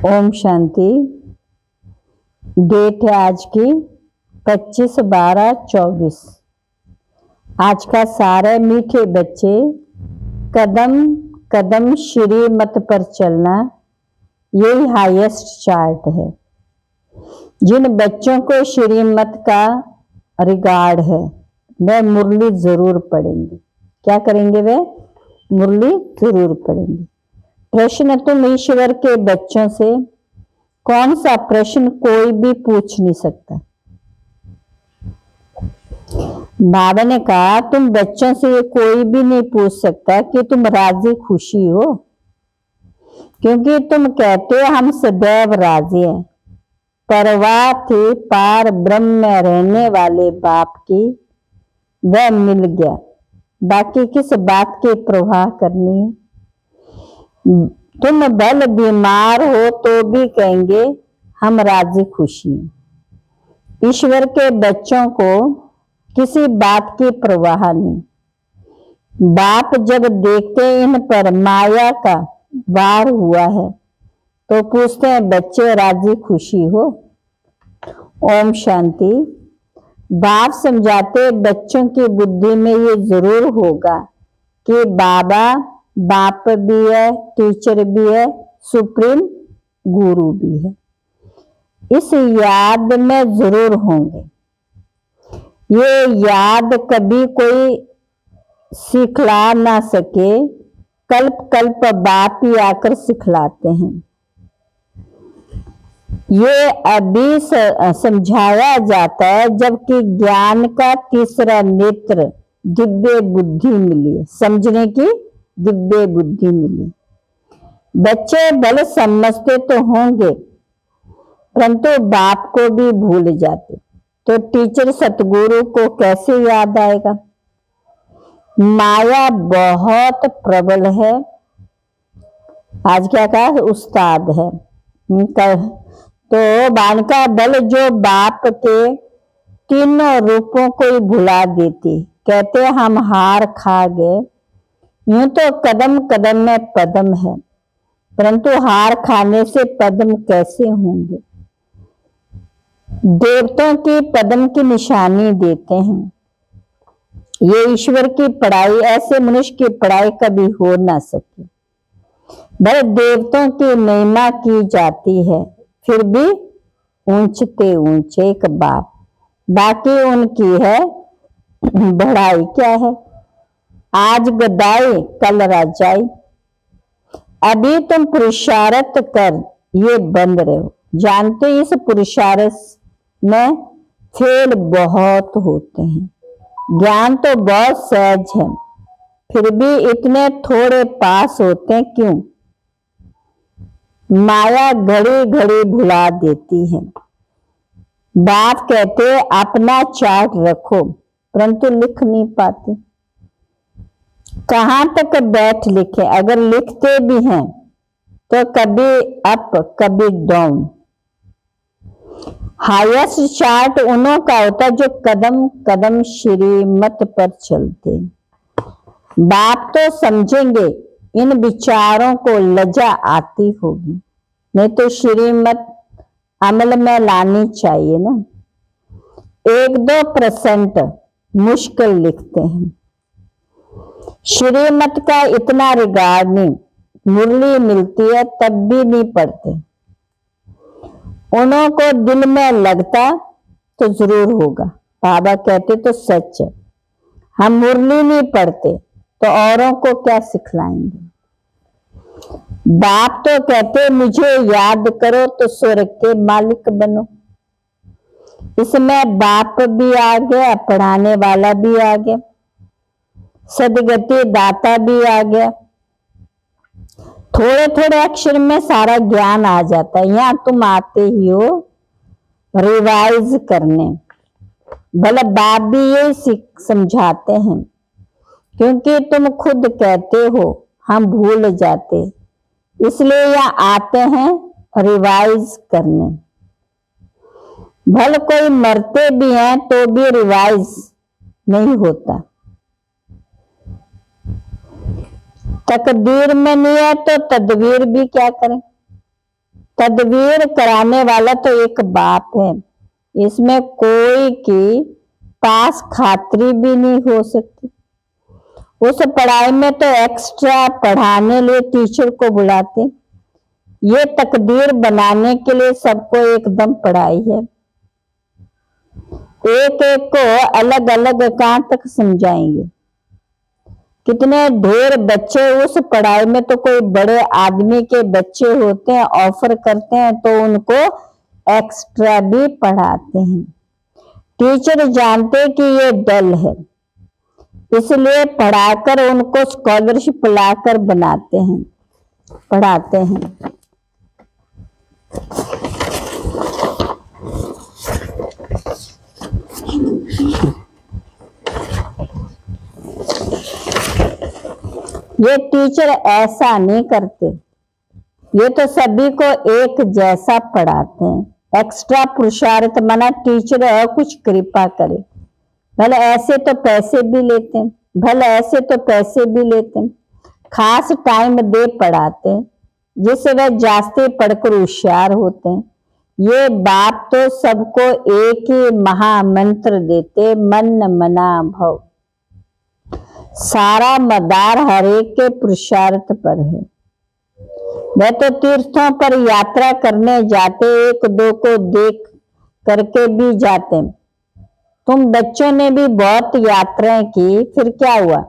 Om Shanti. Date है आज की 25/12/24। आज का सारे मीठे बच्चे, कदम कदम श्रीमत पर चलना, यही हाईएस्ट चार्ट है। जिन बच्चों को श्रीमत का रिगार्ड है वे मुरली जरूर पढ़ेंगे। क्या करेंगे? वे मुरली जरूर पढ़ेंगे। प्रश्न तुम ईश्वर के बच्चों से कौन सा प्रश्न कोई भी पूछ नहीं सकता। बाबा ने कहा तुम बच्चों से ये कोई भी नहीं पूछ सकता कि तुम राजी खुशी हो, क्योंकि तुम कहते हो हम सदैव राजी हैं। परवाह थी पार ब्रह्म में रहने वाले बाप की, वह मिल गया। बाकी किस बात की प्रवाह करनी है? तुम भले बीमार हो तो भी कहेंगे हम राजी खुशी हैं। ईश्वर के बच्चों को किसी बात की प्रवाह नहीं। बाप जब देखते इन पर माया का वार हुआ है तो पूछते हैं बच्चे राजी खुशी हो? ओम शांति। बाप समझाते बच्चों की बुद्धि में ये जरूर होगा कि बाबा बाप भी है, टीचर भी है, सुप्रीम गुरु भी है। इस याद में जरूर होंगे। ये याद कभी कोई सिखला ना सके, कल्प कल्प बाप ही आकर सिखलाते हैं। ये अभी समझाया जाता है जबकि ज्ञान का तीसरा नेत्र दिव्य बुद्धि मिली, समझने की दिव्य बुद्धि मिली। बच्चे भले समझते तो होंगे परंतु बाप को भी भूल जाते, तो टीचर सतगुरु को कैसे याद आएगा? माया बहुत प्रबल है। आज क्या कहा? उस्ताद है। तो बाण का बल जो बाप के तीनों रूपों को ही भुला देती। कहते हम हार खा गए। यूं तो कदम कदम में पदम है, परंतु हार खाने से पदम कैसे होंगे? देवताओं की पदम की निशानी देते हैं। ये ईश्वर की पढ़ाई, ऐसे मनुष्य की पढ़ाई कभी हो ना सके। बड़े देवताओं की महिमा की जाती है, फिर भी ऊंचते ऊंचे एक बाप, बाकी उनकी है बढ़ाई। क्या है? आज गदाई कल राजाई। अभी तुम पुरुषार्थ कर ये बंद रहे हो। जानते इस पुरुषार्थ में फेल बहुत होते हैं। ज्ञान तो बहुत सहज है, फिर भी इतने थोड़े पास होते हैं क्यों? माया घड़ी घड़ी भुला देती है। बाप कहते अपना चार्ट रखो, परंतु लिख नहीं पाते। कहां तक बैठ लिखे? अगर लिखते भी हैं तो कभी अप कभी डाउन। हाईएस्ट चार्ट उन्हों का होता जो कदम कदम श्रीमत पर चलते। बाप तो समझेंगे इन विचारों को लज्जा आती होगी, नहीं तो श्रीमत अमल में लानी चाहिए ना। 1-2% मुश्किल लिखते हैं। श्रीमत का इतना रिगार्ड नहीं। मुरली मिलती है तब भी नहीं पढ़ते। उन्हों को दिल में लगता तो जरूर होगा। बाबा कहते तो सच है। हम मुरली नहीं पढ़ते तो औरों को क्या सिखलाएंगे? बाप तो कहते मुझे याद करो तो स्वर्ग के मालिक बनो। इसमें बाप भी आ गया, पढ़ाने वाला भी आ गया, सदगति दाता भी आ गया। थोड़े थोड़े अक्षर में सारा ज्ञान आ जाता है। यहाँ तुम आते ही हो रिवाइज करने। भले बाप भी ये समझाते हैं, क्योंकि तुम खुद कहते हो हम भूल जाते, इसलिए यहाँ आते हैं रिवाइज करने। भले कोई मरते भी हैं तो भी रिवाइज नहीं होता। तकदीर में नहीं है तो तदबीर भी क्या करें? तदबीर कराने वाला तो एक बाप है, इसमें कोई की पास खातरी भी नहीं हो सकती। उस पढ़ाई में तो एक्स्ट्रा पढ़ाने लिए टीचर को बुलाते, ये तकदीर बनाने के लिए सबको एकदम पढ़ाई है। एक एक को अलग अलग कहां तक समझाएंगे। कितने ढेर बच्चे उस पढ़ाई में, तो कोई बड़े आदमी के बच्चे होते हैं, ऑफर करते हैं तो उनको एक्स्ट्रा भी पढ़ाते हैं। टीचर जानते कि ये डल है, इसलिए पढ़ाकर उनको स्कॉलरशिप लाकर बनाते हैं, पढ़ाते हैं। ये टीचर ऐसा नहीं करते, ये तो सभी को एक जैसा पढ़ाते हैं। एक्स्ट्रा पुरुषार्थ मना टीचर कुछ कृपा करे, भले ऐसे तो पैसे भी लेते हैं, भले ऐसे तो पैसे भी लेते हैं, खास टाइम दे पढ़ाते हैं जिससे वह जास्ते पढ़कर होशियार होते हैं। ये बाप तो सबको एक ही महामंत्र देते, मन मना भव। सारा मदार हर एक के पुरुषार्थ पर है। वह तो तीर्थों पर यात्रा करने जाते, एक दो को देख करके भी जाते। तुम बच्चों ने भी बहुत यात्राएं की, फिर क्या हुआ,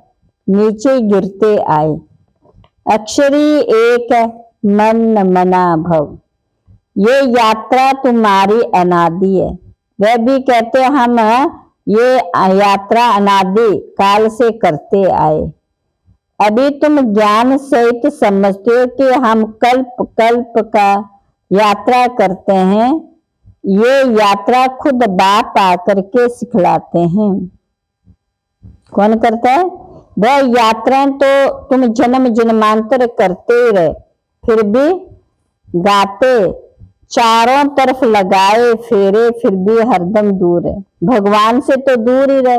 नीचे गिरते आए। अक्षरी एक है, मन मना भव। ये यात्रा तुम्हारी अनादि है। वह भी कहते हम ये यात्रा अनादि काल से करते आए। अभी तुम ज्ञान सहित समझते हो कि हम कल्प कल्प का यात्रा करते हैं। ये यात्रा खुद बाप आकर के सिखलाते हैं। कौन करता है? वह यात्राएं तो तुम जन्म जन्मांतर करते ही रहे, फिर भी गाते, चारों तरफ लगाए फेरे, फिर भी हरदम दूर है, भगवान से तो दूर ही रहे।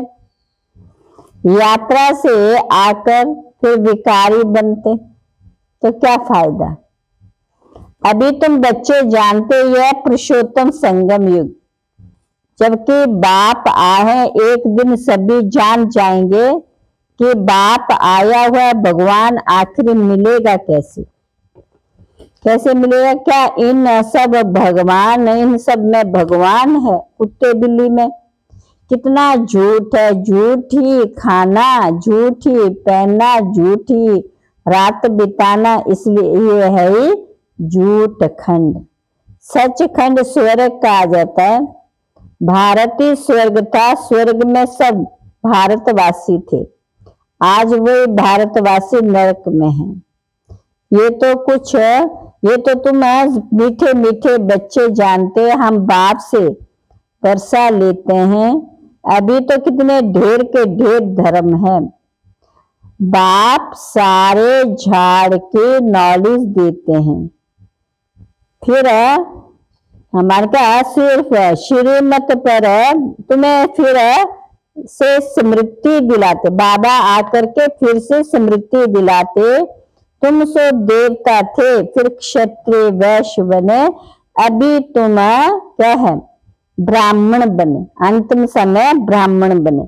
यात्रा से आकर फिर विकारी बनते तो क्या फायदा। अभी तुम बच्चे जानते यह पुरुषोत्तम संगम युग, जबकि बाप आए, एक दिन सभी जान जाएंगे कि बाप आया हुआ भगवान आखिर मिलेगा कैसे, कैसे मिलेगा। क्या इन सब भगवान, इन सब में भगवान है? कुत्ते बिल्ली में कितना झूठ है। झूठी खाना, झूठी पहनना, झूठी रात बिताना, इसलिए ये है ही झूठ खंड। सच खंड स्वर्ग का आ जाता है। भारत ही स्वर्ग था, स्वर्ग में सब भारतवासी थे, आज वो भारतवासी नरक में हैं। ये तो कुछ, ये तो तुम मीठे मीठे बच्चे जानते, हम बाप से वर्षा लेते हैं। अभी तो कितने ढेर के ढेर धर्म है। बाप सारे झाड़ के नॉलेज देते हैं, फिर हमारे का सिर्फ श्रीमत पर तुम्हें फिर से स्मृति दिलाते। बाबा आकर के फिर से स्मृति दिलाते, तुम सो देवता थे, फिर क्षत्रिय वैश्य बने, अभी तुम क्या है, ब्राह्मण बने, अंतिम समय ब्राह्मण बने।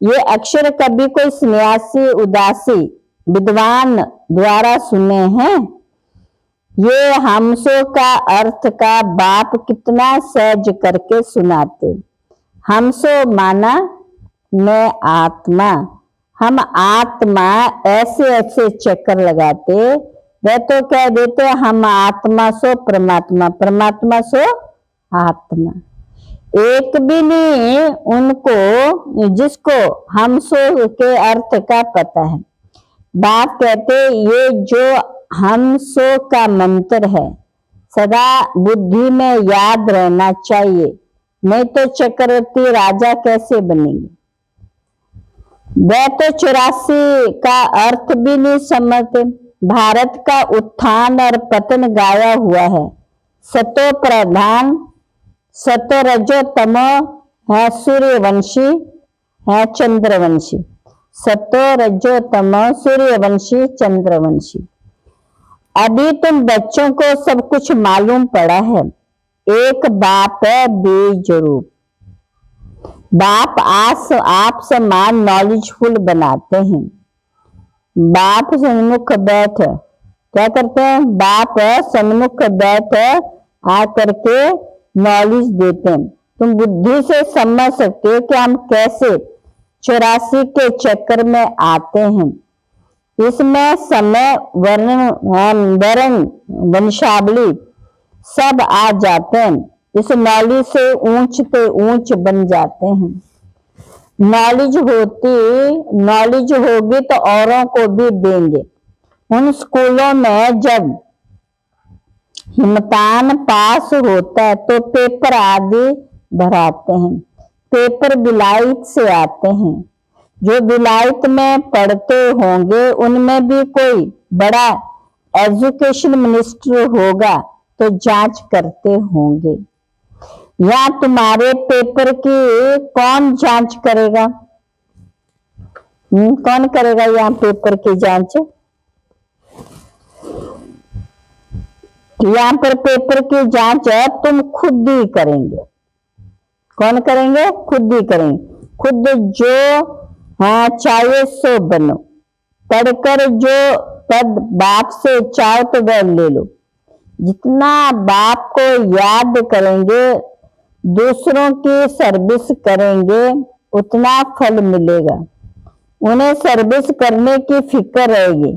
ये अक्षर कभी कोई सन्यासी उदासी विद्वान द्वारा सुने हैं? ये हमसो का अर्थ का बाप कितना सहज करके सुनाते। हमसो माना मैं आत्मा, हम आत्मा ऐसे ऐसे चक्कर लगाते, वह तो कह देते हम आत्मा सो परमात्मा, परमात्मा सो आत्मा। एक भी नहीं उनको जिसको हम सो के अर्थ का पता है। बाप कहते ये जो हम सो का मंत्र है सदा बुद्धि में याद रहना चाहिए, नहीं तो चक्रवर्ती राजा कैसे बनेंगे। वह तो 84 का अर्थ भी नहीं समझते। भारत का उत्थान और पतन गाया हुआ है। सतो प्रधान, सतो रजो तमो है, सूर्यवंशी है, चंद्रवंशी। सतो रजो तमो, सूर्यवंशी, चंद्रवंशी। अभी तुम बच्चों को सब कुछ मालूम पड़ा है। एक बाप है बेजरूर। बाप आप समान नॉलेजफुल बनाते हैं। बाप सन्मुख बैठ क्या करते हैं? बाप सन्मुख बैठ आकर के नॉलेज देते हैं। तुम बुद्धि से समझ सकते हो कि हम कैसे 84 के चक्कर में आते हैं। इसमें समय वर्ण वंशावली सब आ जाते हैं। इस नॉलेज से ऊंच से ऊंच बन जाते हैं। नॉलेज होगी तो औरों को भी देंगे। उन स्कूलों में जब इम्तिहान पास होता है तो पेपर आदि भराते हैं। पेपर विलायत से आते हैं। जो विलायत में पढ़ते होंगे उनमें भी कोई बड़ा एजुकेशन मिनिस्टर होगा तो जांच करते होंगे। या तुम्हारे पेपर की कौन जांच करेगा? कौन करेगा यहाँ पेपर की जांच? यहाँ पर पेपर की जांच तुम खुद ही करेंगे। कौन करेंगे? खुद ही करेंगे। खुद जो चाहे सो बनो। पढ़कर जो पद बाप से चाहो तो वह ले लो। जितना बाप को याद करेंगे, दूसरों की सर्विस करेंगे, उतना फल मिलेगा। उन्हें सर्विस करने की फिक्र रहेगी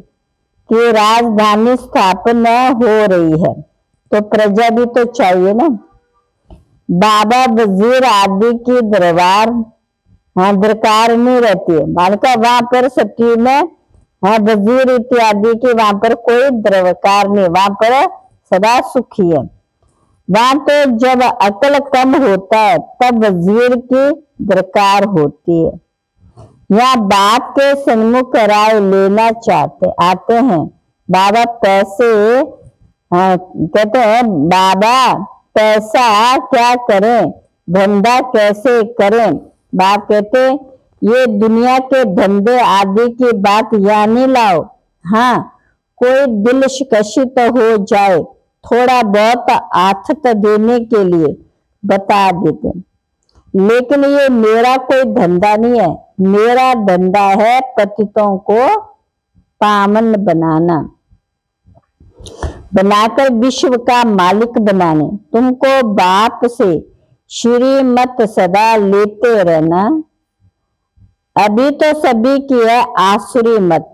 कि राजधानी स्थापना हो रही है तो प्रजा भी तो चाहिए ना। बाबा वजीर आदि की दरकार नहीं रहती है। मालका वहां पर सती में वजीर इत्यादि की वहां पर कोई दरकार नहीं। वहां पर सदा सुखी है। वहां तो जब अकल कम होता है तब वजीर की दरकार होती है। या बाप के सन्मुख राय लेना आते हैं। बाबा पैसे कहते हैं बाबा पैसा क्या करें, धंधा कैसे करें? बाप कहते ये दुनिया के धंधे आदि की बात यहाँ नहीं लाओ। हाँ, कोई दिल शिकशित हो जाए थोड़ा बहुत आथत देने के लिए बता देते, लेकिन ये मेरा कोई धंधा नहीं है। मेरा धंधा है पतितों को पावन बनाकर विश्व का मालिक बनाने। तुमको बाप से श्रीमत सदा लेते रहना। अभी तो सभी की है आसुरी मत।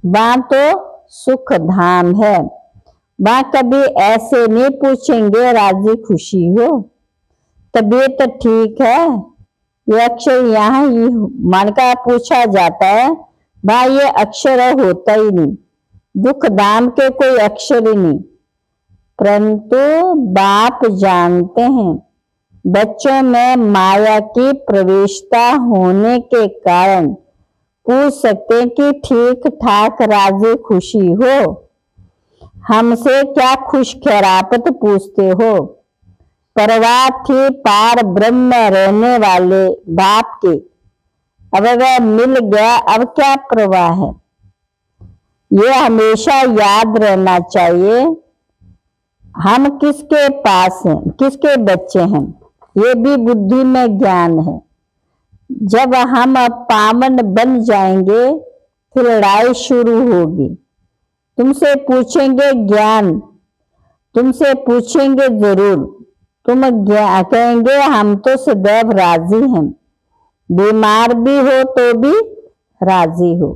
वहां तो सुख धाम है। वहां कभी ऐसे नहीं पूछेंगे राजी खुशी हो, तबीयत ठीक है। ये अक्षर यहाँ ही मन का पूछा जाता है। वहां ये अक्षर होता ही नहीं। दुख धाम के कोई अक्षर ही नहीं। परंतु बाप जानते हैं बच्चों में माया की प्रवेशता होने के कारण पूछ सकते कि ठीक ठाक राजी खुशी हो। हमसे क्या खुश खैरापत पूछते हो? परवाह थी पार ब्रह्म रहने वाले बाप के, अब वह मिल गया, अब क्या परवाह है? ये हमेशा याद रहना चाहिए। हम किसके पास हैं, किसके बच्चे हैं, ये भी बुद्धि में ज्ञान है। जब हम पावन बन जाएंगे फिर लड़ाई शुरू होगी। तुमसे पूछेंगे ज्ञान, तुमसे पूछेंगे जरूर। तुम कहेंगे हम तो सदैव राजी हैं। बीमार भी हो तो भी राजी हो।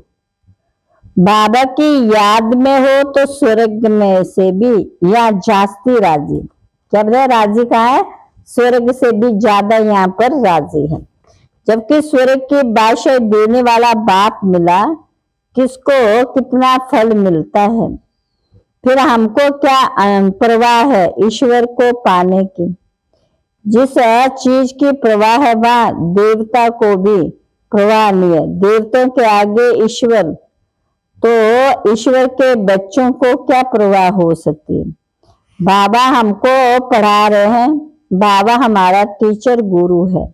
बाबा की याद में हो तो स्वर्ग में से भी या जास्ती राजी। क्या बताया? राजी कहाँ है? स्वर्ग से भी ज्यादा यहाँ पर राजी है। जबकि स्वर्ग की बादशाह देने वाला बाप मिला, किसको कितना फल मिलता है। फिर हमको क्या परवाह है ईश्वर को पाने की। जिस चीज की परवाह है वह देवता को भी परवाह नहीं है। देवताओं के आगे ईश्वर, तो ईश्वर के बच्चों को क्या परवाह हो सकती है। बाबा हमको पढ़ा रहे हैं। बाबा हमारा टीचर गुरु है।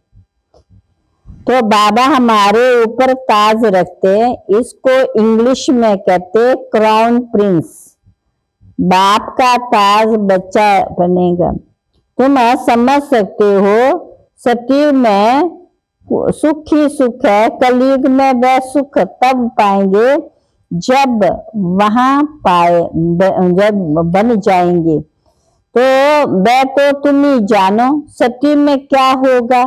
तो बाबा हमारे ऊपर ताज रखते हैं। इसको इंग्लिश में कहते क्राउन प्रिंस। बाप का ताज बच्चा बनेगा। तुम समझ सकते हो सतयुग में सुख ही सुख है, कलयुग में वह सुख तब पाएंगे जब वहां जब बन जाएंगे। तो वह तो तुम ही जानो सतयुग में क्या होगा।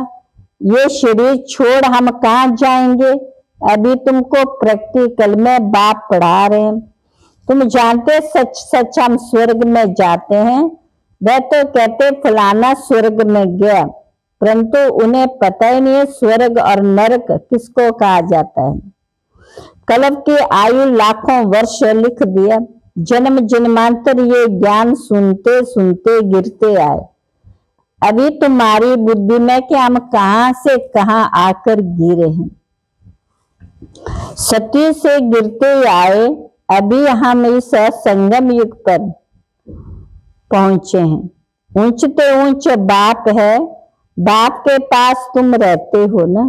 ये शरीर छोड़ हम कहाँ जाएंगे। अभी तुमको प्रैक्टिकल में बाप पढ़ा रहे हैं। तुम जानते सच सच हम स्वर्ग में जाते हैं। वह तो कहते फलाना स्वर्ग में गया, परंतु उन्हें पता ही नहीं है स्वर्ग और नरक किसको कहा जाता है। कल्प की आयु लाखों वर्ष लिख दिया। जन्म जन्मांतर ये ज्ञान सुनते सुनते गिरते आए। अभी तुम्हारी बुद्धि में कि हम कहां से कहां आकर गिरे हैं। सती से गिरते आए, अभी हम इस संगम युग पर पहुंचे हैं। ऊंचते ऊंच बाप है, बाप के पास तुम रहते हो ना।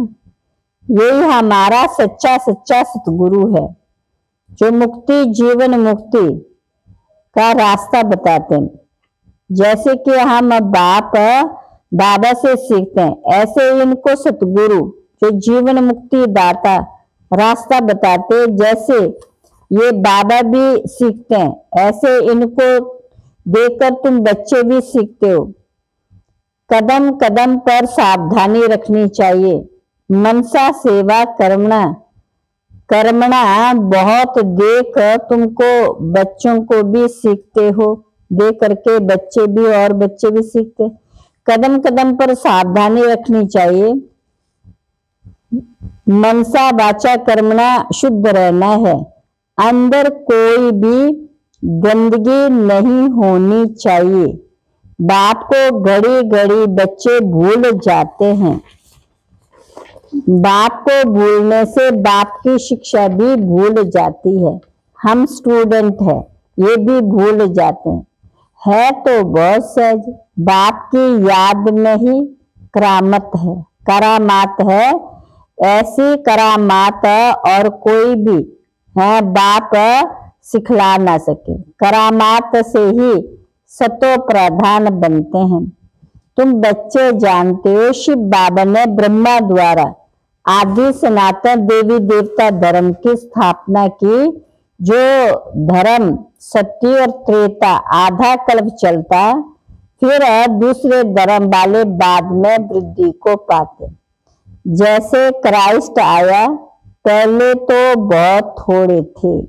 यही हमारा सच्चा सच्चा सतगुरु है, जो मुक्ति जीवन मुक्ति का रास्ता बताते हैं। जैसे कि हम बाबा से सीखते हैं, ऐसे इनको सतगुरु जो जीवन मुक्ति दाता रास्ता बताते, जैसे ये बाबा भी सीखते हैं, ऐसे इनको देखकर तुम बच्चे भी सीखते हो। कदम कदम पर सावधानी रखनी चाहिए। मनसा सेवा कर्मणा बहुत देख तुमको बच्चों को भी सीखते हो, देख करके बच्चे भी और बच्चे भी सीखते। कदम कदम पर सावधानी रखनी चाहिए। मनसा वाचा कर्मणा शुद्ध रहना है। अंदर कोई भी गंदगी नहीं होनी चाहिए। बाप को घड़ी घड़ी बच्चे भूल जाते हैं। बाप को भूलने से बाप की शिक्षा भी भूल जाती है। हम स्टूडेंट हैं, ये भी भूल जाते हैं। है तो बहुत सहज, बाप की याद में ही करामात है। ऐसी करामात और कोई भी है बाप सिखला ना सके। करामात से ही सतो प्रधान बनते हैं। तुम बच्चे जानते हो शिव बाबा ने ब्रह्मा द्वारा आदि सनातन देवी देवता धर्म की स्थापना की। जो धर्म सत्य और त्रेता आधा कल्प चलता, फिर दूसरे धर्म वाले बाद में वृद्धि को पाते। जैसे क्राइस्ट आया, पहले तो बहुत थोड़े थे,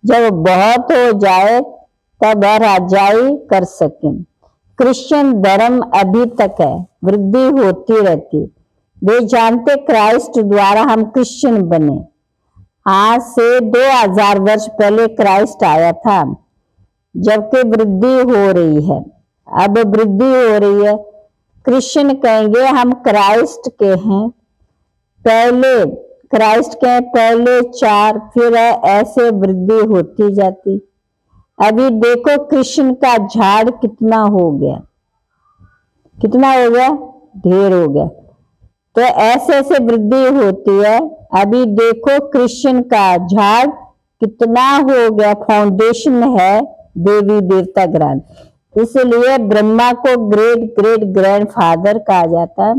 जब बहुत हो जाए तब राजाई कर सके। क्रिश्चियन धर्म अभी तक है, वृद्धि होती रहती। वे जानते क्राइस्ट द्वारा हम क्रिश्चियन बने। आज से 2000 वर्ष पहले क्राइस्ट आया था, जबकि वृद्धि हो रही है। अब वृद्धि हो रही है। क्रिश्चियन कहेंगे हम क्राइस्ट के हैं, पहले क्राइस्ट के पहले 4, फिर ऐसे वृद्धि होती जाती। अभी देखो क्रिश्चियन का झाड़ कितना हो गया, कितना हो गया, ढेर हो गया। तो ऐसे ऐसे वृद्धि होती है। अभी देखो क्रिश्चियन का झाड़ कितना हो गया, फाउंडेशन है देवी देवता ग्रंथ। इसलिए ब्रह्मा को ग्रेट ग्रेट ग्रैंडफादर कहा जाता है।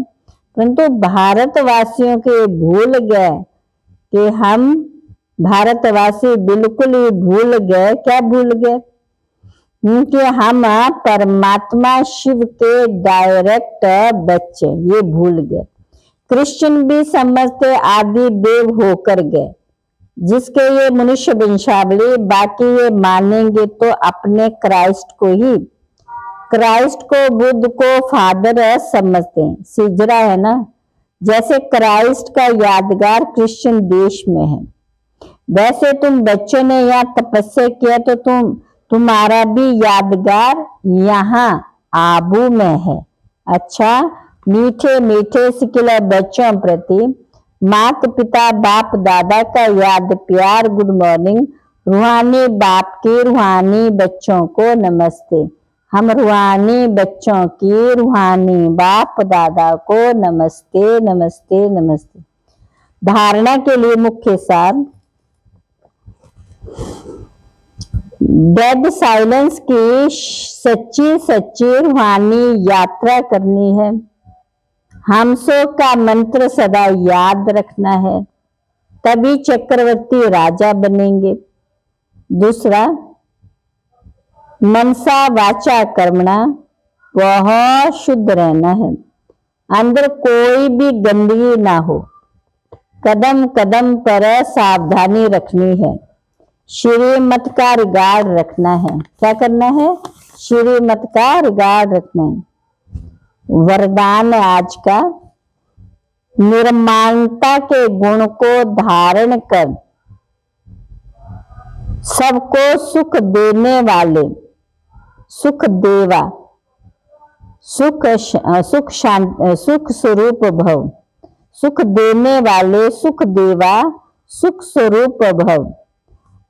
परंतु भारतवासियों के भूल गए कि हम भारतवासी बिल्कुल ही भूल गए। क्या भूल गए? कि हम परमात्मा शिव के डायरेक्ट बच्चे, ये भूल गए। क्रिश्चियन भी समझते आदि देव होकर गए, जिसके ये मनुष्य वंशावली। बाकी ये मानेंगे तो अपने क्राइस्ट को ही, क्राइस्ट को बुद्ध को फादर समझते हैं। सिजरा है ना, जैसे क्राइस्ट का यादगार क्रिश्चियन देश में है, वैसे तुम बच्चों ने यहाँ तपस्या किया तो तुम्हारा भी यादगार यहाँ आबू में है। अच्छा, मीठे मीठे सिकिले बच्चों प्रति माता पिता बाप दादा का याद प्यार गुड मॉर्निंग। रूहानी बाप की रूहानी बच्चों को नमस्ते। हम रूहानी बच्चों की रूहानी बाप दादा को नमस्ते नमस्ते नमस्ते। धारणा के लिए मुख्य सार, डेड साइलेंस की सच्ची सच्ची रूहानी यात्रा करनी है। हमसो का मंत्र सदा याद रखना है, तभी चक्रवर्ती राजा बनेंगे। दूसरा, मनसा वाचा कर्मणा, बहुत शुद्ध रहना है, अंदर कोई भी गंदगी ना हो। कदम कदम पर सावधानी रखनी है, श्रीमत का रिगार्ड रखना है। क्या करना है? श्रीमत का रिगार्ड रखना है। वरदान है आज का, निर्माणता के गुण को धारण कर सबको सुख देने वाले सुख देवा सुख स्वरूप भव। सुख देने वाले सुख देवा सुख स्वरूप भव।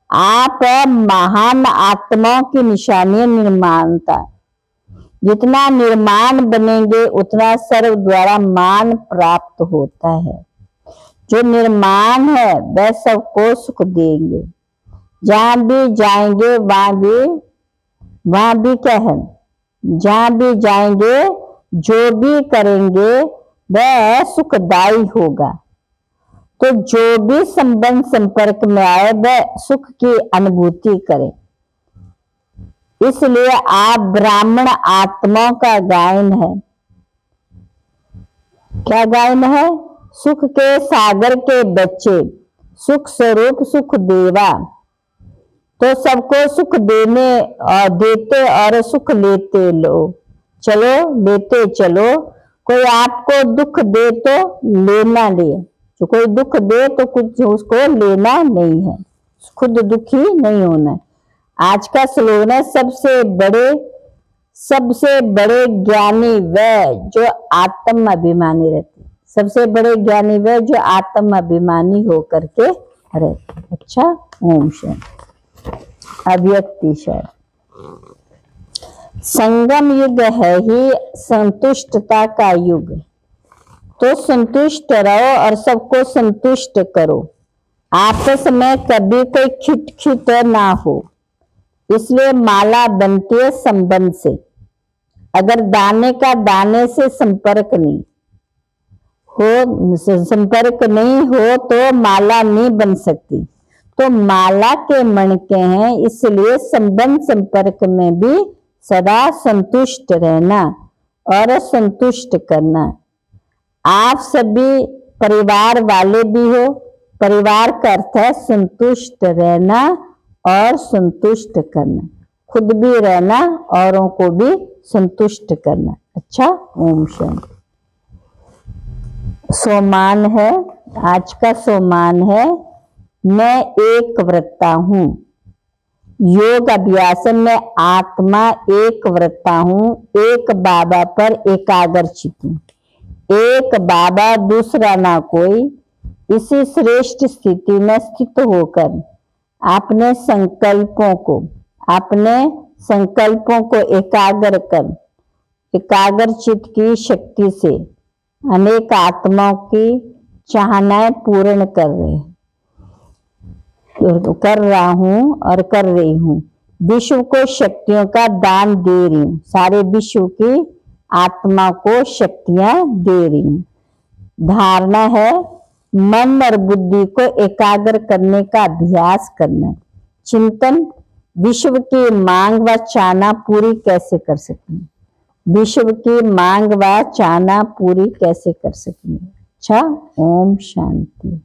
आप महान आत्माओं की निशानी है निर्माणता। जितना निर्माण बनेंगे उतना सर्व द्वारा मान प्राप्त होता है। जो निर्माण है वह सबको सुख देंगे। जहां भी जाएंगे वहां भी क्या है? जहां भी जाएंगे जो भी करेंगे वह सुखदायी होगा। तो जो भी संबंध संपर्क में आए वह सुख की अनुभूति करे। इसलिए आप ब्राह्मण आत्माओं का गायन है। क्या गायन है? सुख के सागर के बच्चे, सुख स्वरूप सुख देवा। तो सबको सुख देते और सुख लेते लेते चलो। कोई आपको दुख दे तो लेना ले, जो कोई दुख दे तो कुछ उसको लेना नहीं है, खुद दुखी नहीं होना है। आज का स्लोगन है, सबसे बड़े ज्ञानी वह जो आत्म अभिमानी रहते। सबसे बड़े ज्ञानी वह जो आत्म अभिमानी होकर के रहते। अच्छा, ओम शांति। अव्यक्ति शायद संगम युग है ही संतुष्टता का युग। तो संतुष्ट रहो और सबको संतुष्ट करो। आपस में कभी कोई खिटखिट ना हो। इसलिए माला बनती है संबंध से। अगर दाने का दाने से संपर्क नहीं हो तो माला नहीं बन सकती। तो माला के मणके हैं, इसलिए संबंध संपर्क में भी सदा संतुष्ट रहना और संतुष्ट करना। आप सभी परिवार वाले भी हो। परिवार का अर्थ है संतुष्ट रहना और संतुष्ट करना, खुद भी रहना औरों को भी संतुष्ट करना। अच्छा, ओम शांति। सोमान है, आज का सोमान है, मैं एक व्रता हूँ। योग अभ्यास में आत्मा एक व्रता हूँ, एक बाबा पर एकाग्रचित हूँ। एक बाबा दूसरा ना कोई। इसी श्रेष्ठ स्थिति में स्थित होकर अपने संकल्पों को एकाग्र कर एकाग्रचित की शक्ति से अनेक आत्माओं की चाहनाएं पूर्ण कर रहा हूँ और कर रही हूँ। विश्व को शक्तियों का दान दे रही हूँ। सारे विश्व की आत्मा को शक्तियां दे रही हूँ। धारणा है, मन और बुद्धि को एकाग्र करने का अभ्यास करना। चिंतन, विश्व की मांग व चाहना पूरी कैसे कर सकें। विश्व की मांग व चाहना पूरी कैसे कर सकें। अच्छा, ओम शांति।